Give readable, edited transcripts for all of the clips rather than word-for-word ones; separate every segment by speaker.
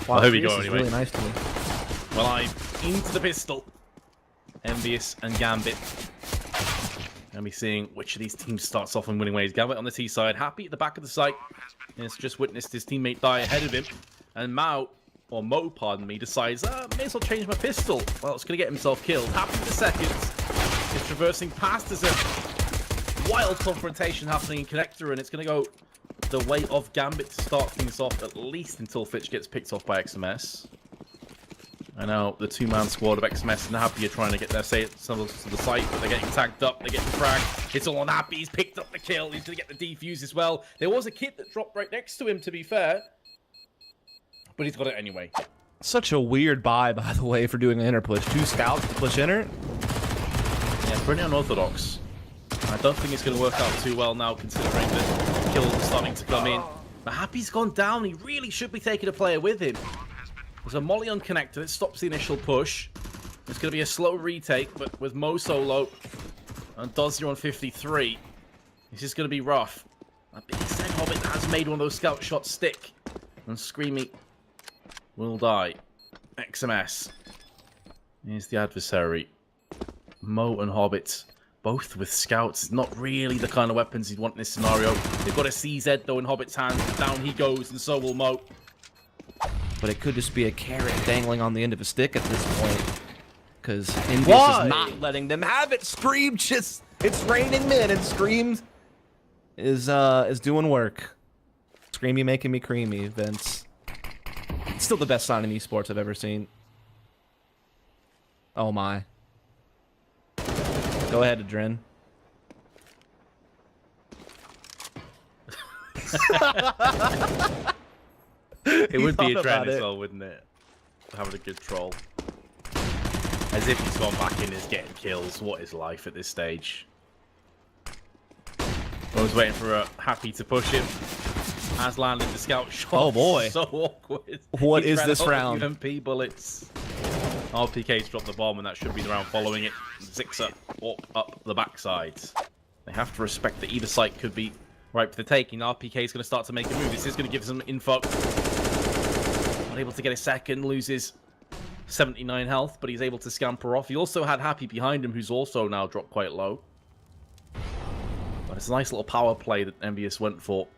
Speaker 1: Wow,
Speaker 2: here we go anyway.
Speaker 1: Really nice to me.
Speaker 2: Well, I'm into the pistol. EnVyUs and Gambit. And be seeing which of these teams starts off in winning ways. Gambit on the T side, happy at the back of the site. And has just witnessed his teammate die ahead of him. And Mo, pardon me, decides, may as well change my pistol. Well, it's going to get himself killed. Happy for seconds. It's traversing past. There's a wild confrontation happening in Connector, and it's going to go the way of Gambit to start things off, at least until Fitch gets picked off by XMS. I know the two-man squad of XMS and Happy are trying to get their themselves to the site, but they're getting tagged up, they're getting fragged. It's all on Happy, he's picked up the kill, he's going to get the defuse as well. There was a kid that dropped right next to him, to be fair, but he's got it anyway.
Speaker 1: Such a weird buy, by the way, for doing an inner push. 2 scouts to push inner.
Speaker 2: Yeah, pretty unorthodox. I don't think it's going to work out too well now, considering the kills are starting to come in. But Happy's gone down, he really should be taking a player with him. There's a molly on Connector that stops the initial push. It's going to be a slow retake, but with Mo solo and Dozier on 53, this is going to be rough. A big Sen Hobbit that has made one of those scout shots stick. And Screamy will die. XMS. Here's the adversary. Mo and Hobbit, both with scouts. Not really the kind of weapons you'd want in this scenario. They've got a CZ though in Hobbit's hand. Down he goes, and so will Mo.
Speaker 1: But it could just be a carrot dangling on the end of a stick at this point. Because EnVyUs is not letting them have it. Scream just... It's raining men, and Scream is doing work. Screamy making me creamy, Vince. Still the best sign in esports I've ever seen. Oh my. Go ahead, Adren.
Speaker 2: It would be a trend as well, wouldn't it? Having a good troll. As if he's gone back in and is getting kills. What is life at this stage? I was waiting for a Happy to push him. Has landed the scout shot.
Speaker 1: Oh boy.
Speaker 2: So awkward.
Speaker 1: What is this round?
Speaker 2: UMP bullets. RPK's dropped the bomb, and that should be the round following it. Zixer up the backside. They have to respect that either site could be right for the taking. RPK is going to start to make a move. This is going to give some info. Not able to get a second, loses 79 health, but he's able to scamper off. He also had Happy behind him, who's also now dropped quite low. But it's a nice little power play that EnVyUs went for.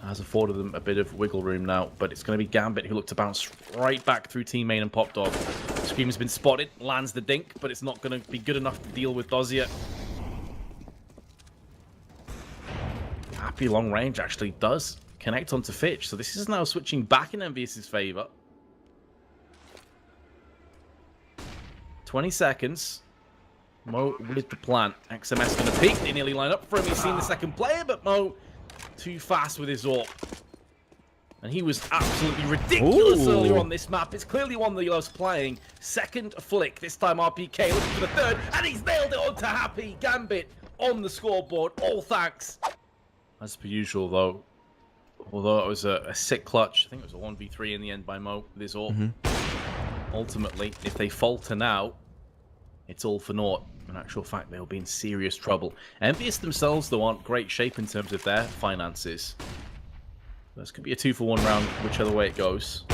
Speaker 2: Has afforded them a bit of wiggle room now, but it's going to be Gambit who looked to bounce right back through team main and Pop Dog. Scream has been spotted, lands the dink, but it's not going to be good enough to deal with Dozier. Happy long range actually does connect onto Fitch, so this is now switching back in EnVyUs' favor. 20 seconds. Mo with the plan. XMS going to peek. They nearly line up for him. He's seen the second player, but Mo too fast with his AWP. And he was absolutely ridiculous earlier on this map. It's clearly one that he loves playing. Second flick. This time RPK looking for the third. And he's nailed it onto Happy. Gambit on the scoreboard. All thanks. As per usual, though. Although it was a sick clutch. I think it was a 1v3 in the end by Mo with his AWP. Ultimately, if they falter now, it's all for naught. In actual fact, they'll be in serious trouble. EnVyUs themselves, though, aren't great shape in terms of their finances. This could be a 2-for-1 round, whichever way it goes.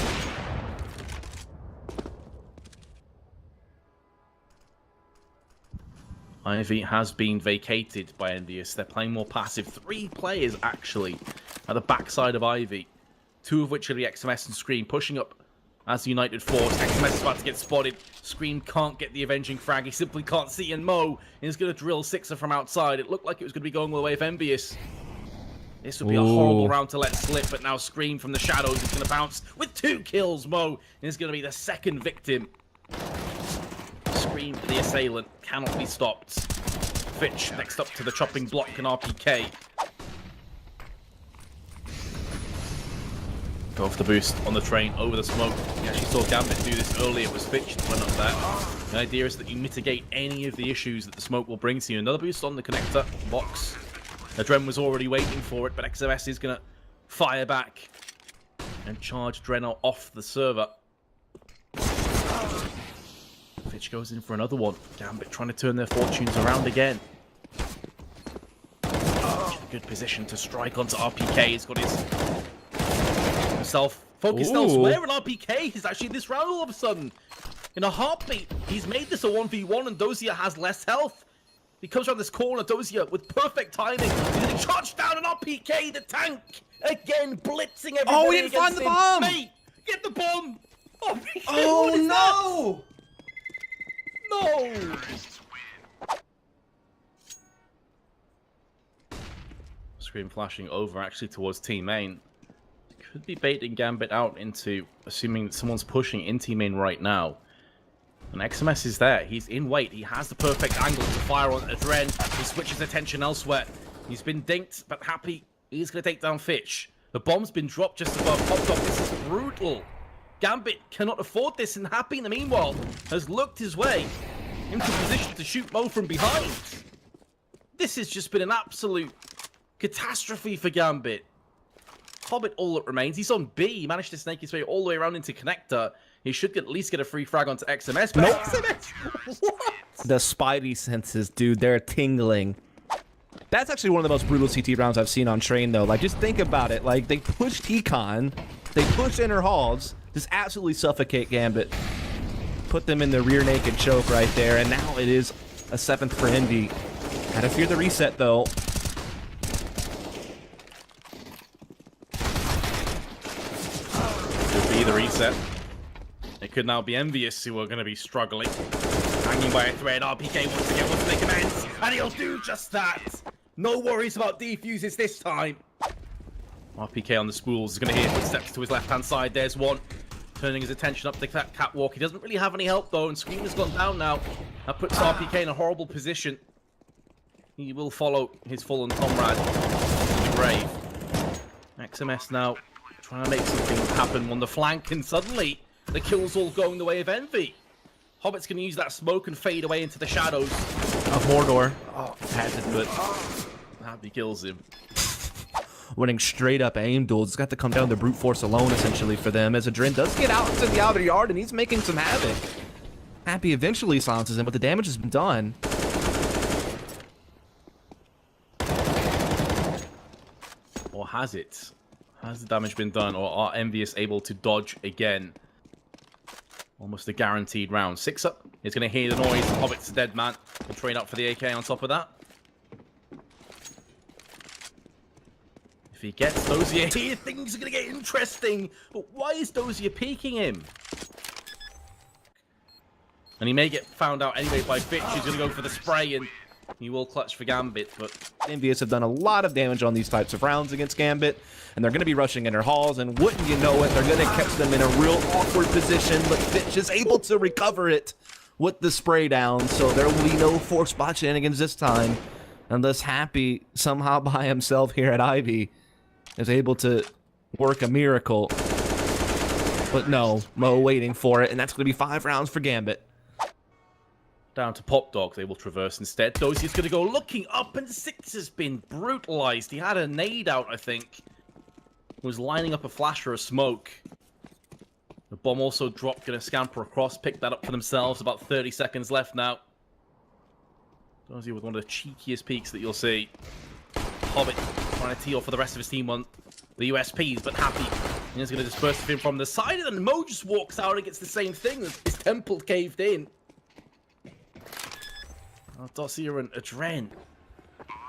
Speaker 2: Ivy has been vacated by EnVyUs. They're playing more passive. 3 players, actually, at the backside of Ivy. 2 of which are the XMS and Scream, pushing up as a united force. XMS is about to get spotted. Scream can't get the avenging frag. He simply can't see. And Mo is going to drill Sixer from outside. It looked like it was going to be going all the way of EnVyUs. This would be a horrible round to let slip, but now Scream from the shadows is going to bounce with 2 kills. Mo is going to be the second victim. Scream, the assailant, cannot be stopped. Fitch next up to the chopping block and RPK. Go off the boost on the train over the smoke. We actually saw Gambit do this earlier. It was Fitch that went up there. The idea is that you mitigate any of the issues that the smoke will bring to you. Another boost on the connector box. Adren was already waiting for it, but XMS is going to fire back and charge Dreno off the server. Fitch goes in for another one. Gambit trying to turn their fortunes around again. Good position to strike onto RPK. He's got himself Focused elsewhere, and RPK is actually in this round all of a sudden. In a heartbeat, he's made this a 1v1, and Dozier has less health. He comes around this corner, Dozier, with perfect timing. He's going to charge down, and RPK, the tank, again, blitzing everybody.
Speaker 1: Oh, he didn't find the bomb!
Speaker 2: Mate, get the bomb! RPK,
Speaker 1: oh, no!
Speaker 2: No! Screen flashing over, actually, towards Team Main. Could be baiting Gambit out into assuming that someone's pushing in Team Main right now. And XMS is there. He's in wait. He has the perfect angle to fire on Adren. He switches attention elsewhere. He's been dinked, but happy. He's going to take down Fitch. The bomb's been dropped just above Popped Off. This is brutal. Gambit cannot afford this, and Happy, in the meanwhile, has looked his way into position to shoot Mo from behind. This has just been an absolute catastrophe for Gambit. Hobbit all that remains. He's on B. He managed to snake his way all the way around into Connector. He should at least get a free frag onto XMS. But
Speaker 1: nope.
Speaker 2: XMS, what?
Speaker 1: The Spidey senses, dude, they're tingling. That's actually one of the most brutal CT rounds I've seen on Train, though. Like, just think about it. Like, they pushed Econ, they pushed Inner Halls, just absolutely suffocate Gambit. Put them in the rear naked choke right there, and now it is a 7th for Envy. Gotta fear the reset, though.
Speaker 2: The reset. It could now be EnVyUs who are going to be struggling. Hanging by a thread, RPK once again wants to make amends, and he'll do just that. No worries about defuses this time. RPK on the spools is going to hear footsteps to his left-hand side. There's one. Turning his attention up the catwalk. He doesn't really have any help, though, and Scream has gone down now. That puts RPK in a horrible position. He will follow his fallen comrade to the grave. XMS now trying to make something happen on the flank, and suddenly the kill's all going the way of Envy. Hobbit's going to use that smoke and fade away into the shadows
Speaker 1: of Mordor.
Speaker 2: Oh, had to do it. Happy kills him.
Speaker 1: Winning straight up aim duels. It's got to come down to brute force alone, essentially, for them, as Adren does get out into the outer yard, and he's making some havoc. Happy eventually silences him, but the damage has been done.
Speaker 2: Or has it? Has the damage been done, or are EnVyUs able to dodge again? Almost a guaranteed round. 6 up. He's going to hear the noise. Hobbit's a dead man. He'll trade up for the AK on top of that. If he gets Dozier here, things are going to get interesting. But why is Dozier peeking him? And he may get found out anyway by Fitch. He's going to go for the spray, and he will clutch for Gambit, but
Speaker 1: EnVyUs have done a lot of damage on these types of rounds against Gambit, and they're going to be rushing Inner Halls, and wouldn't you know it, they're going to catch them in a real awkward position, but Fitch is able to recover it with the spray down, so there will be no forced spot shenanigans this time, unless Happy, somehow by himself here at Ivy, is able to work a miracle. But no, Mo waiting for it, and that's going to be 5 rounds for Gambit.
Speaker 2: Down to Pop Dog, they will traverse instead. Dozier's going to go looking up, and 6 has been brutalized. He had a nade out, I think. He was lining up a flash or a smoke. The bomb also dropped, going to scamper across, pick that up for themselves. About 30 seconds left now. Dozier with one of the cheekiest peaks that you'll see. Hobbit trying to tee off for the rest of his team on the USPs, but Happy. He's going to disperse him from the side, and then Mo just walks out and gets the same thing. His temple caved in. Dozier and Adren.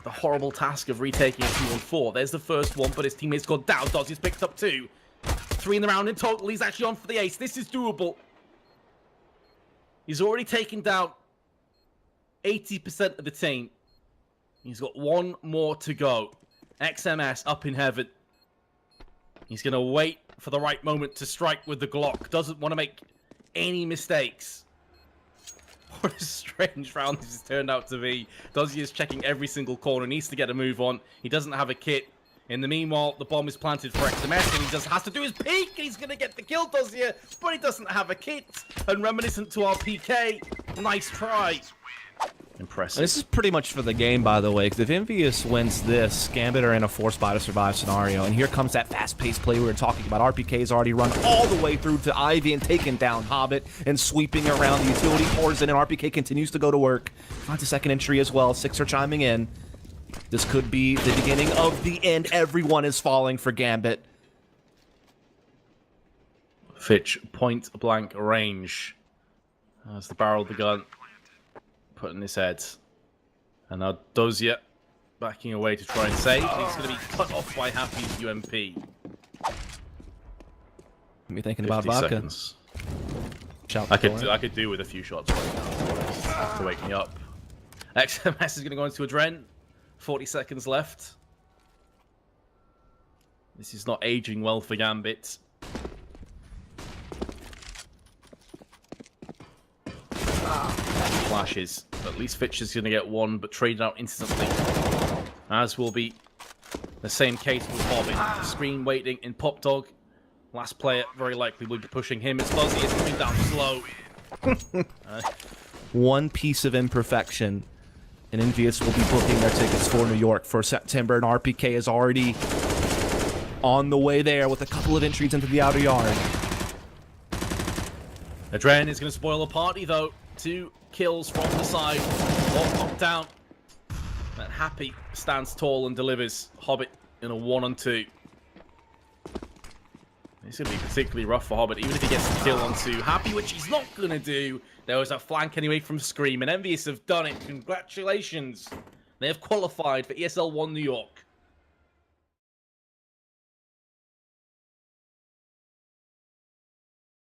Speaker 2: The horrible task of retaking a 2-on-4. There's the first one, but his teammates got down. Dozier's picked up 2. 3 in the round in total. He's actually on for the ace. This is doable. He's already taken down 80% of the team. He's got 1 more to go. XMS up in heaven. He's going to wait for the right moment to strike with the Glock. Doesn't want to make any mistakes. What a strange round this has turned out to be. Dozier is checking every single corner. Needs to get a move on. He doesn't have a kit. In the meanwhile, the bomb is planted for XMS, and he just has to do his peek. He's going to get the kill, Dozier, but he doesn't have a kit. And reminiscent to our PK. Nice try. Impressive.
Speaker 1: This is pretty much for the game, by the way, because if EnVyUs wins this, Gambit are in a 4-spot to survive scenario, and here comes that fast-paced play we were talking about. RPK's already run all the way through to Ivy and taken down Hobbit and sweeping around. The utility pours in, and RPK continues to go to work. Finds a second entry as well. 6 are chiming in. This could be the beginning of the end. Everyone is falling for Gambit.
Speaker 2: Fitch, point blank range. As the barrel of the gun put in his head. And now Dozier backing away to try and save. He's going to be cut off by Happy's UMP.
Speaker 1: Me thinking about vodka.
Speaker 2: Seconds.
Speaker 1: Shout
Speaker 2: I could do with a few shots right now to wake me up. XMS is going to go into Adren. 40 seconds left. This is not aging well for Gambit. Flashes. At least Fitch is going to get one, but traded out instantly. As will be the same case with Hobbit. Screen waiting in Pop Dog. Last player very likely will be pushing him as Fuzzy is coming down slow.
Speaker 1: One piece of imperfection, and EnVyUs will be booking their tickets for New York for September, and RPK is already on the way there with a couple of entries into the outer yard.
Speaker 2: Adren is going to spoil the party, though. 2 kills from the side. 1 knocked down. And Happy stands tall and delivers. Hobbit in a 1-on-2. It's going to be particularly rough for Hobbit, even if he gets the kill on 2. Happy, which he's not going to do. There was a flank anyway from Scream, and EnVyUs have done it. Congratulations. They have qualified for ESL One New York.